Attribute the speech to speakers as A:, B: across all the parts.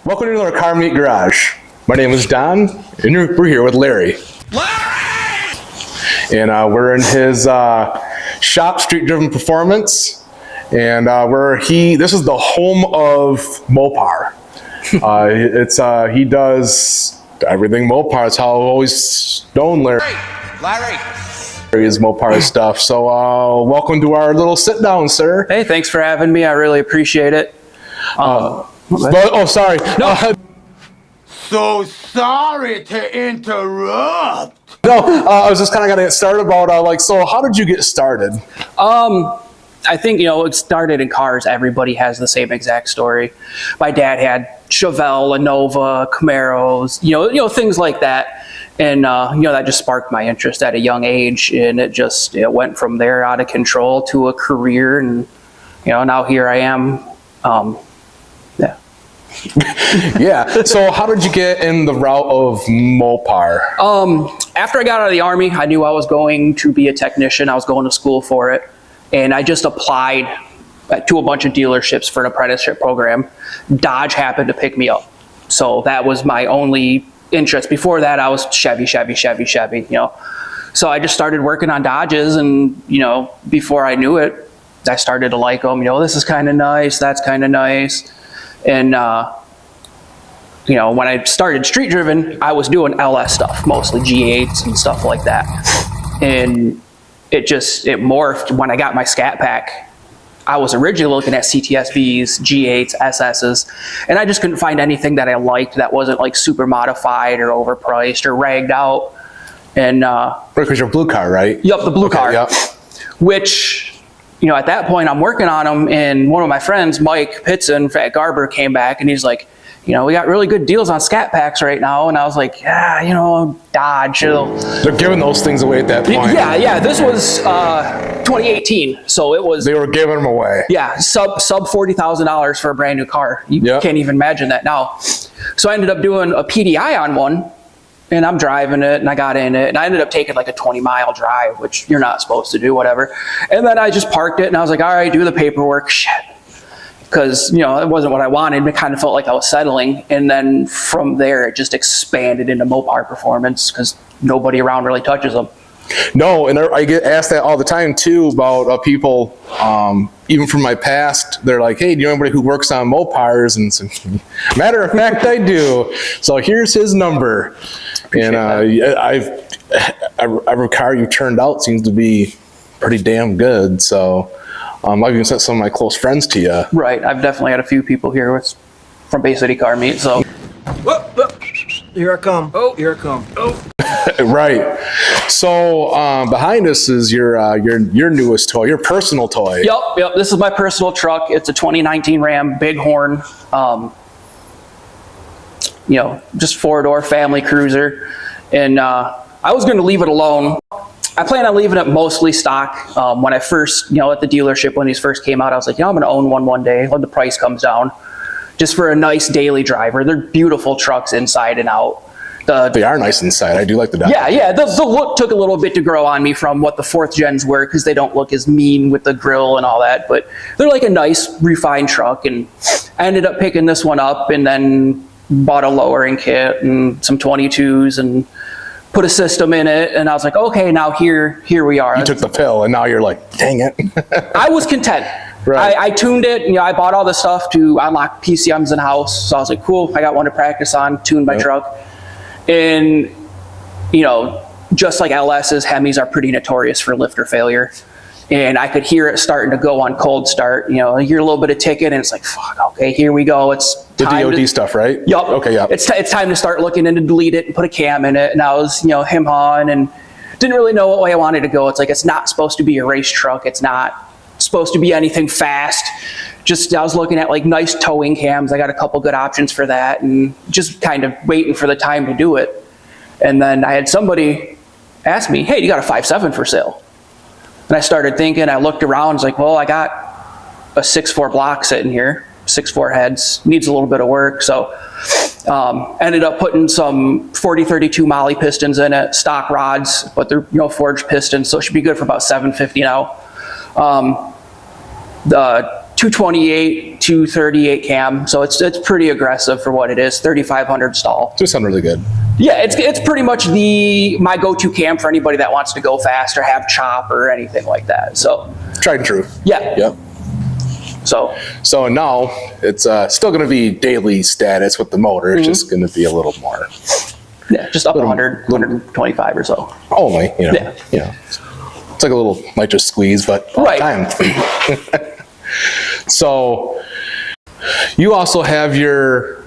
A: Welcome to our Car Meet Garage. My name is Don, and we're here with Larry. Larry! And we're in his shop, Street Driven Performance, and this is the home of Mopar. He does everything Mopar. That's how I've always known Larry. Larry is Mopar stuff. So welcome to our little sit down, sir.
B: Hey, thanks for having me. I really appreciate it.
A: Sorry.
B: No.
C: So sorry to interrupt.
A: No, I was just kind of going to get started about so how did you get started?
B: I think, it started in cars. Everybody has the same exact story. My dad had Chevelle, Innova, Camaros, things like that. And, that just sparked my interest at a young age. And it went from there out of control to a career. And, now here I am. Yeah.
A: Yeah. So how did you get in the route of Mopar?
B: After I got out of the Army, I knew I was going to be a technician. I was going to school for it. And I just applied to a bunch of dealerships for an apprenticeship program. Dodge happened to pick me up. So that was my only interest. Before that, I was Chevy. So I just started working on Dodges, and, before I knew it, I started to like them. This is kind of nice, that's kind of nice. And, when I started Street Driven, I was doing LS stuff, mostly G8s and stuff like that. And it morphed when I got my Scat Pack. I was originally looking at CTSVs, G8s, SSs, and I just couldn't find anything that I liked that wasn't like super modified or overpriced or ragged out. And
A: because your blue car, right?
B: Yep, the blue car.
A: Yep.
B: Which, at that point I'm working on them, and one of my friends, Mike Pitson, Fat Garber, came back and he's like, we got really good deals on Scat Packs right now. And I was like, Dodge.
A: They're giving those things away at that point.
B: Yeah. This was 2018, so it was.
A: They were giving them away.
B: Yeah, sub $40,000 for a brand new car. You can't even imagine that now. So I ended up doing a PDI on one, and I'm driving it, and I got in it, and I ended up taking like a 20-mile drive, which you're not supposed to do, whatever. And then I just parked it, and I was like, all right, do the paperwork. Shit. Because, it wasn't what I wanted. It kind of felt like I was settling. And then from there, it just expanded into Mopar Performance because nobody around really touches them.
A: No, and I get asked that all the time, too, about people, even from my past. They're like, hey, do you know anybody who works on Mopars? And so, matter of fact, I do. So here's his number. And every car you turned out seems to be pretty damn good. So I've even sent some of my close friends to you.
B: Right. I've definitely had a few people here from Bay City Car Meet. So,
C: Here I come. Oh, here I come. Oh.
A: Right. So behind us is your newest toy, your personal toy.
B: Yep. This is my personal truck. It's a 2019 Ram Bighorn. Just 4-door family cruiser. And I was going to leave it alone. I plan on leaving it mostly stock. When I first, at the dealership, when these first came out, I was like, I'm going to own one day when the price comes down, just for a nice daily driver. They're beautiful trucks inside and out.
A: They are nice inside. I do like the Dodge.
B: Yeah. The look took a little bit to grow on me from what the 4th gens were, because they don't look as mean with the grill and all that. But they're like a nice, refined truck. And I ended up picking this one up, and then bought a lowering kit and some 22s and put a system in it, and I was like, okay, now here we are.
A: You took the pill, and now you're like, dang it.
B: I was content. Right. I tuned it, I bought all the stuff to unlock PCMs in the house, so I was like, cool, I got one to practice on, tuned my truck. And, just like LS's, Hemis are pretty notorious for lifter failure. And I could hear it starting to go on cold start. You hear a little bit of ticking, and it's like, fuck, okay, here we go. It's
A: the DOD stuff, right?
B: Yup.
A: Okay, yeah.
B: It's time to start looking in to delete it and put a cam in it. And I was, hem-hawing and didn't really know what way I wanted to go. It's like, it's not supposed to be a race truck. It's not supposed to be anything fast. Just, I was looking at like nice towing cams. I got a couple good options for that, and just kind of waiting for the time to do it. And then I had somebody ask me, hey, you got a 5.7 for sale? And I started thinking, I looked around, it's like, well, I got a 6.4 block sitting here, 6.4 heads, needs a little bit of work. So ended up putting some 4032 Molly pistons in it, stock rods, but they're forged pistons, so it should be good for about 750 now. The 228, 238 cam, so it's pretty aggressive for what it is. 3,500 stall.
A: Just sound really good.
B: Yeah, it's pretty much my go-to cam for anybody that wants to go fast or have chop or anything like that. So
A: tried and true.
B: Yeah.
A: Yep. So now it's still going to be daily status with the motor. It's just going to be a little more.
B: Yeah, just up 100, 125 or so.
A: Only, you know. Yeah. It's like a little nitrous squeeze, but all the time. So you also have your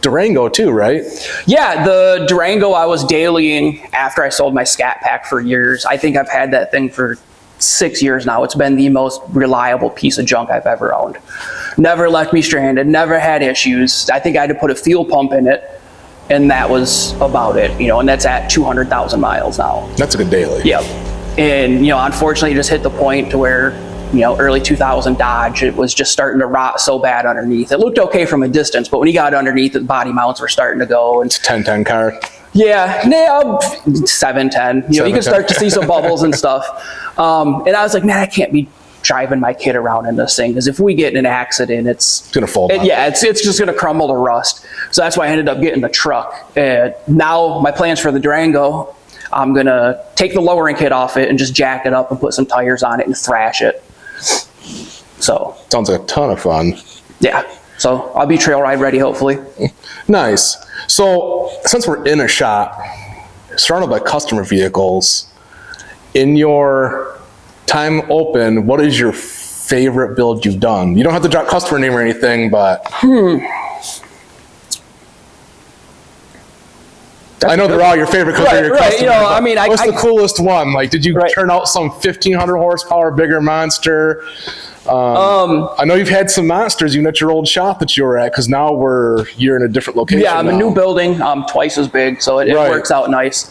A: Durango too, right?
B: Yeah, the Durango I was dailying after I sold my Scat Pack for years. I think I've had that thing for 6 years now. It's been the most reliable piece of junk I've ever owned. Never left me stranded, never had issues. I think I had to put a fuel pump in it, and that was about it, you know, and that's at 200,000 miles now.
A: That's a good daily.
B: Yep. And, you know, unfortunately, it just hit the point to where, you know, early 2000 Dodge, it was just starting to rot so bad underneath. It looked okay from a distance, but when you got underneath, the body mounts were starting to go. And
A: it's a 1010 car.
B: Yeah, 710. You know, you can start to see some bubbles and stuff. And I was like, man, I can't be driving my kid around in this thing, because if we get in an accident, it's
A: gonna fold.
B: Yeah, it's just gonna crumble to rust. So that's why I ended up getting the truck. Now my plans for the Durango, I'm gonna take the lowering kit off it and just jack it up and put some tires on it and thrash it. So
A: sounds like a ton of fun.
B: Yeah, so I'll be trail ride ready, hopefully.
A: Nice. So since we're in a shop surrounded by customer vehicles, in your time open, what is your favorite build you've done? You don't have to drop customer name or anything, but I know they're all your favorite because they're your customers.
B: You know, I mean,
A: what's the coolest one? Like, did you turn out some 1,500 horsepower bigger monster? I know you've had some monsters even at your old shop that you were at, because now you're in a different location.
B: Yeah, I'm a new building, twice as big, so it works out nice.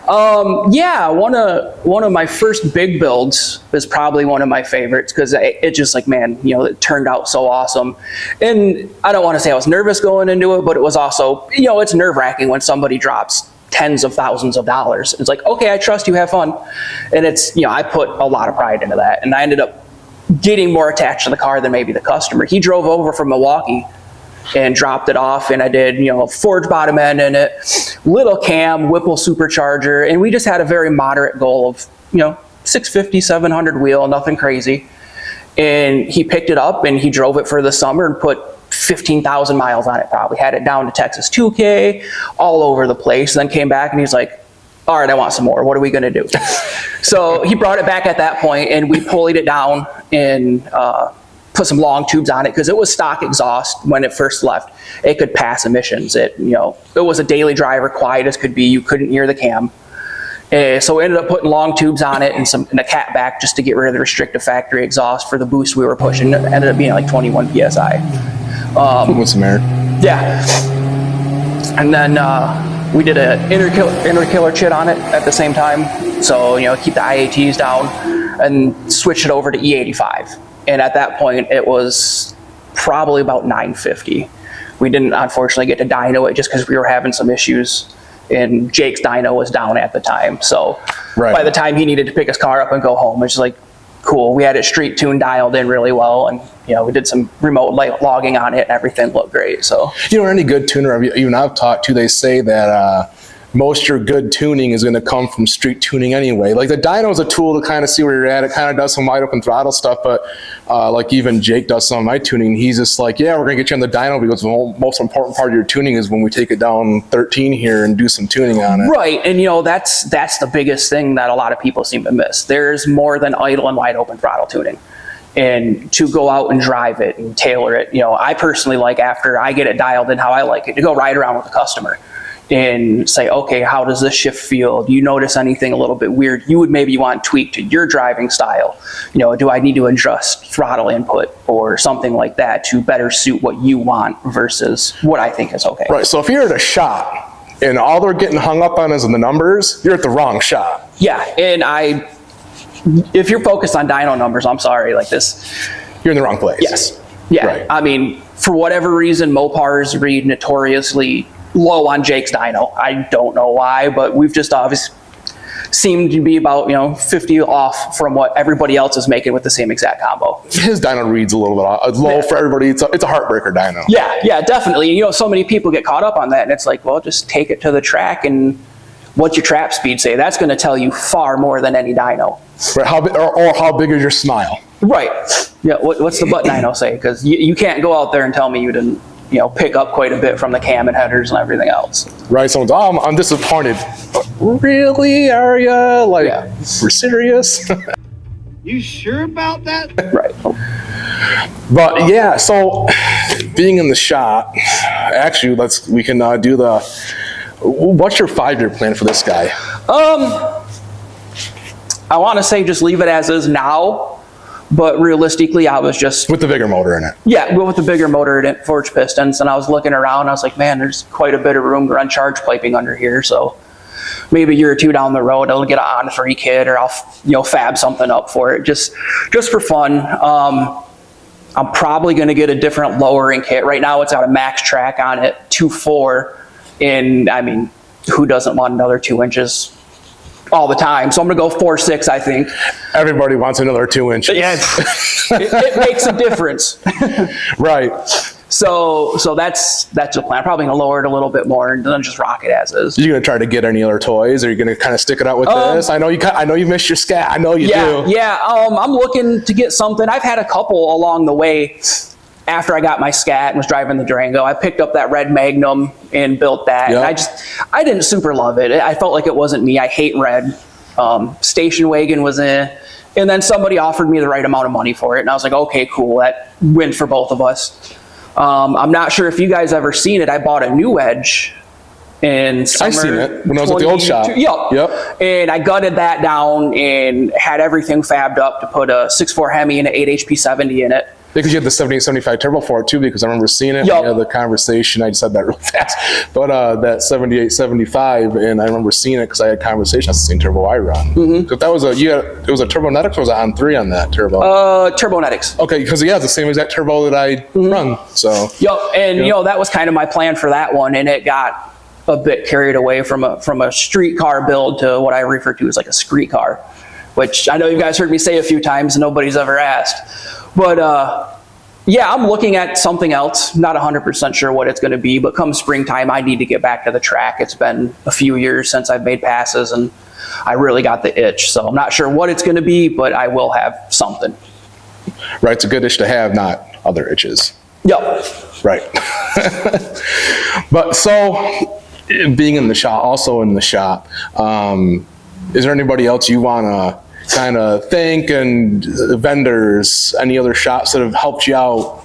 B: Yeah, one of my first big builds is probably one of my favorites, because it just, like, man, you know, it turned out so awesome. And I don't want to say I was nervous going into it, but it was also, you know, it's nerve-wracking when somebody drops tens of thousands of dollars. It's like, okay, I trust you, have fun. And it's, you know, I put a lot of pride into that, and I ended up getting more attached to the car than maybe the customer. He drove over from Milwaukee and dropped it off, and I did, you know, forged bottom end in it, little cam, Whipple supercharger, and we just had a very moderate goal of, you know, 650, 700 wheel, nothing crazy. And he picked it up and he drove it for the summer and put 15,000 miles on it, probably had it down to Texas 2K, all over the place. Then came back and he's like, all right, I want some more. What are we going to do? So he brought it back at that point, and we pulleyed it down and put some long tubes on it, because it was stock exhaust when it first left. It could pass emissions. It was a daily driver, quiet as could be. You couldn't hear the cam. So we ended up putting long tubes on it and a cat back just to get rid of the restrictive factory exhaust for the boost we were pushing. It ended up being like 21 PSI.
A: With some air.
B: Yeah. And then we did an interkiller chit on it at the same time. So, you know, keep the IATs down, and switch it over to E85. And at that point, it was probably about 950. We didn't, unfortunately, get to dyno it just because we were having some issues, and Jake's dyno was down at the time. So by the time he needed to pick his car up and go home, it's like, cool. We had it street tuned, dialed in really well, and, you know, we did some remote logging on it, and everything looked great. So, you
A: know, any good tuner even I've talked to, they say that most of your good tuning is going to come from street tuning anyway. Like, the dyno is a tool to kind of see where you're at. It kind of does some wide open throttle stuff, but like even Jake does some of my tuning. He's just like, yeah, we're going to get you on the dyno, because the most important part of your tuning is when we take it down 13 here and do some tuning on it.
B: Right, and you know, that's the biggest thing that a lot of people seem to miss. There's more than idle and wide open throttle tuning. And to go out and drive it and tailor it, you know, I personally like, after I get it dialed in how I like it, to go ride around with the customer and say, okay, how does this shift feel? Do you notice anything a little bit weird you would maybe want tweaked to your driving style? You know, do I need to adjust throttle input or something like that to better suit what you want versus what I think is okay?
A: Right, so if you're at a shop and all they're getting hung up on is the numbers, you're at the wrong shop.
B: Yeah, and if you're focused on dyno numbers, I'm sorry, like this.
A: You're in the wrong place.
B: Yes. Yeah, right. I mean, for whatever reason, Mopars read notoriously low on Jake's dyno. I don't know why, but we've just obviously seemed to be about, 50 off from what everybody else is making with the same exact combo.
A: His dyno reads a little bit low for everybody. It's a heartbreaker dyno.
B: Yeah, definitely. So many people get caught up on that, and it's like, well, just take it to the track, and what's your trap speed say? That's going to tell you far more than any dyno.
A: Right, how big is your smile?
B: Right. Yeah. What's the butt dyno say? Because you can't go out there and tell me you didn't, pick up quite a bit from the cam and headers and everything else.
A: Right. Someone's, I'm disappointed. Really? Are you? Like, we're serious?
C: You sure about that?
B: Right.
A: But yeah, so being in the shop, actually, we can do what's your 5-year plan for this guy?
B: I want to say just leave it as is now, but realistically, I was just...
A: With the bigger motor in it.
B: Yeah, with the bigger motor in it, forged pistons, and I was looking around, I was like, man, there's quite a bit of room to run charge piping under here, so maybe a year or two down the road, I'll get an on-3 kit, or I'll fab something up for it, just for fun. I'm probably going to get a different lowering kit. Right now, it's got a max track on it, 2.4, and I mean, who doesn't want another 2 inches all the time? So I'm going to go 4.6, I think.
A: Everybody wants another 2 inches.
B: Yeah, it makes a difference.
A: Right.
B: So that's the plan. I'm probably going to lower it a little bit more and then just rock it as is.
A: Are you going to try to get any other toys? Or are you going to kind of stick it out with this? I know you missed your scat. I know you do.
B: Yeah. I'm looking to get something. I've had a couple along the way. After I got my scat and was driving the Durango, I picked up that red Magnum and built that. Yep. And I didn't super love it. I felt like it wasn't me. I hate red. Station wagon was in. And then somebody offered me the right amount of money for it. And I was like, okay, cool. That wins for both of us. I'm not sure if you guys ever seen it. I bought a new wedge in summer.
A: I seen it when I was at the old shop.
B: Yep. And I gutted that down and had everything fabbed up to put a 6.4 Hemi and an 8 HP 70 in it.
A: Because you had the 7875 turbo for it too, because I remember seeing it.
B: Yep.
A: We had the conversation. I just said that real fast. But that 7875, and I remember seeing it because I had conversation. That's the same turbo I run. Because that was it was a Turbonetics, or was it on 3 on that turbo?
B: Turbonetics.
A: Okay, because it's the same exact turbo that I run. So.
B: Yep, and that was kind of my plan for that one, and it got a bit carried away from a street car build to what I refer to as like a screet car, which I know you guys heard me say a few times and nobody's ever asked. But yeah, I'm looking at something else. Not 100% sure what it's going to be, but come springtime, I need to get back to the track. It's been a few years since I've made passes, and I really got the itch. So I'm not sure what it's going to be, but I will have something.
A: Right, it's a good itch to have, not other itches.
B: Yep.
A: Right. But so, being in the shop, also in the shop, is there anybody else you want to kind of thank, and vendors, any other shops that have helped you out?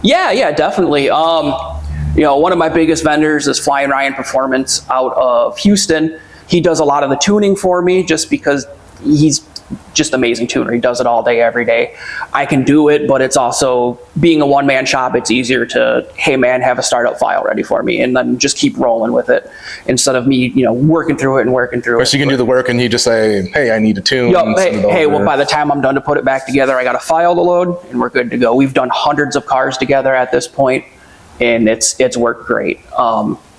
B: Yeah, definitely. One of my biggest vendors is Flying Ryan Performance out of Houston. He does a lot of the tuning for me just because he's just amazing tuner. He does it all day, every day. I can do it, but it's also, being a one-man shop, it's easier to, hey man, have a startup file ready for me, and then just keep rolling with it instead of me, working through it.
A: So you can do the work and he just say, hey, I need a tune.
B: Yep. Hey, well, by the time I'm done to put it back together, I got a file to load and we're good to go. We've done hundreds of cars together at this point, and it's worked great.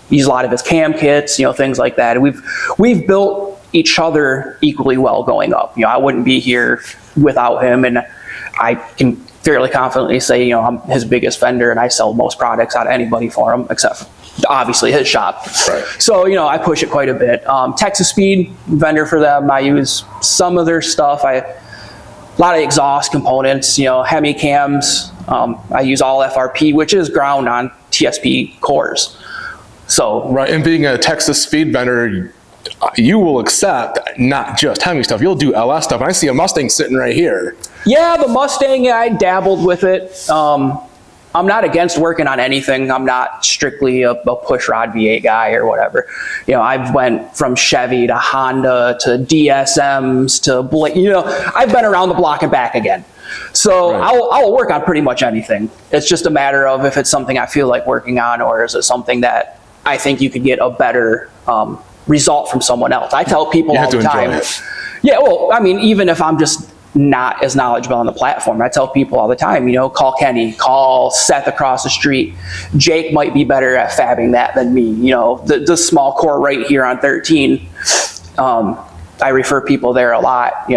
B: Use a lot of his cam kits, things like that. And we've built each other equally well going up. I wouldn't be here without him, and I can fairly confidently say, I'm his biggest vendor, and I sell most products out of anybody for him, except for obviously his shop.
A: Right.
B: So, I push it quite a bit. Texas Speed, vendor for them. I use some of their stuff. A lot of exhaust components, Hemi cams. I use all FRP, which is ground on TSP cores. So. Right,
A: and being a Texas Speed vendor, you will accept not just Hemi stuff. You'll do LS stuff. And I see a Mustang sitting right here.
B: Yeah, the Mustang, I dabbled with it. I'm not against working on anything. I'm not strictly a push rod V8 guy or whatever. I've went from Chevy to Honda to DSMs to I've been around the block and back again. So right. I'll work on pretty much anything. It's just a matter of if it's something I feel like working on, or is it something that I think you could get a better result from someone else. I tell people all the time. Yeah, well, I mean, even if I'm just not as knowledgeable on the platform, I tell people all the time, call Kenny, call Seth across the street. Jake might be better at fabbing that than me. The small core right here on 13. I refer people there a lot,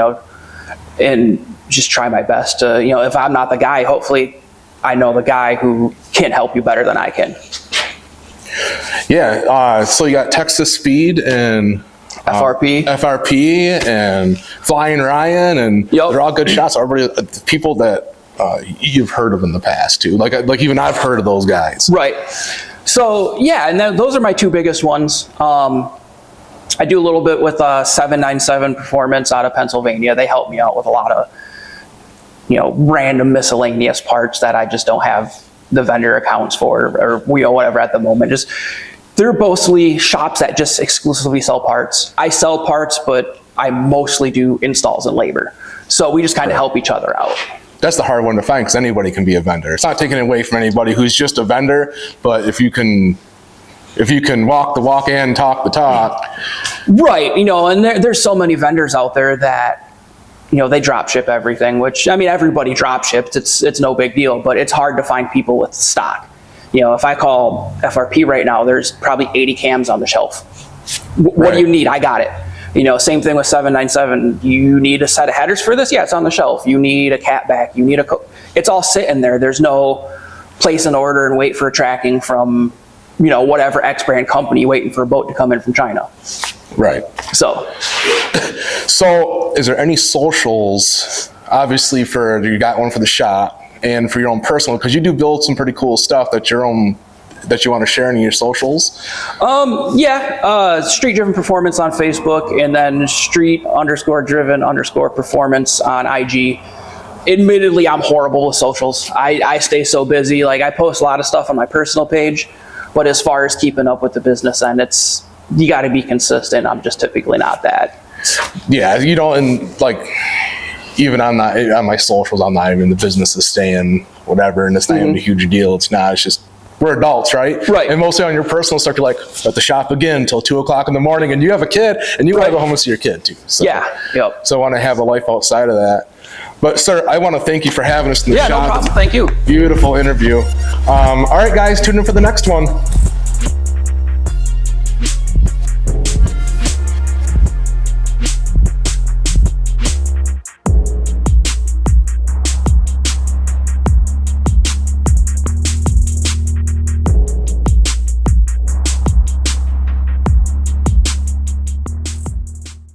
B: and just try my best to, if I'm not the guy, hopefully I know the guy who can help you better than I can.
A: Yeah, so you got Texas Speed and FRP and Flying Ryan, and they're all good shots. Everybody, people that you've heard of in the past too. Like even I've heard of those guys.
B: Right. So yeah, and then those are my two biggest ones. I do a little bit with 797 Performance out of Pennsylvania. They help me out with a lot of random miscellaneous parts that I just don't have the vendor accounts for, or whatever at the moment. Just they're mostly shops that just exclusively sell parts. I sell parts, but I mostly do installs and labor. So we just kind of help each other out.
A: That's the hard one to find, because anybody can be a vendor. It's not taking away from anybody who's just a vendor, but if you can walk the walk and talk the talk.
B: Right, and there's so many vendors out there that they drop ship everything, which, I mean, everybody drop ships. It's no big deal, but it's hard to find people with stock. If I call FRP right now, there's probably 80 cams on the shelf. What do you need? I got it. Same thing with 797. You need a set of headers for this? Yeah, it's on the shelf. You need a catback. You need it's all sitting there. There's no place an order and wait for tracking from, whatever X brand company waiting for a boat to come in from China.
A: Right.
B: So
A: is there any socials, obviously you got one for the shop and for your own personal, because you do build some pretty cool stuff that you want to share in your socials? Street Driven Performance on Facebook, and then street_driven_performance on IG. Admittedly, I'm horrible with socials. I stay so busy. Like, I post a lot of stuff on my personal page, but as far as keeping up with the business end, you got to be consistent. I'm just typically not that. Yeah, and even on my socials, I'm not even in the business of staying whatever, and it's not even a huge deal. It's just, we're adults, right?
B: Right.
A: And mostly on your personal stuff, you're at the shop again until 2:00 in the morning, and you have a kid, and you gotta go home and see your kid too. So,
B: yeah. Yep.
A: So I want to have a life outside of that. But sir, I want to thank you for having us in the shop.
B: Yeah, no problem. Thank you.
A: Beautiful interview. All right, guys, tune in for the next one.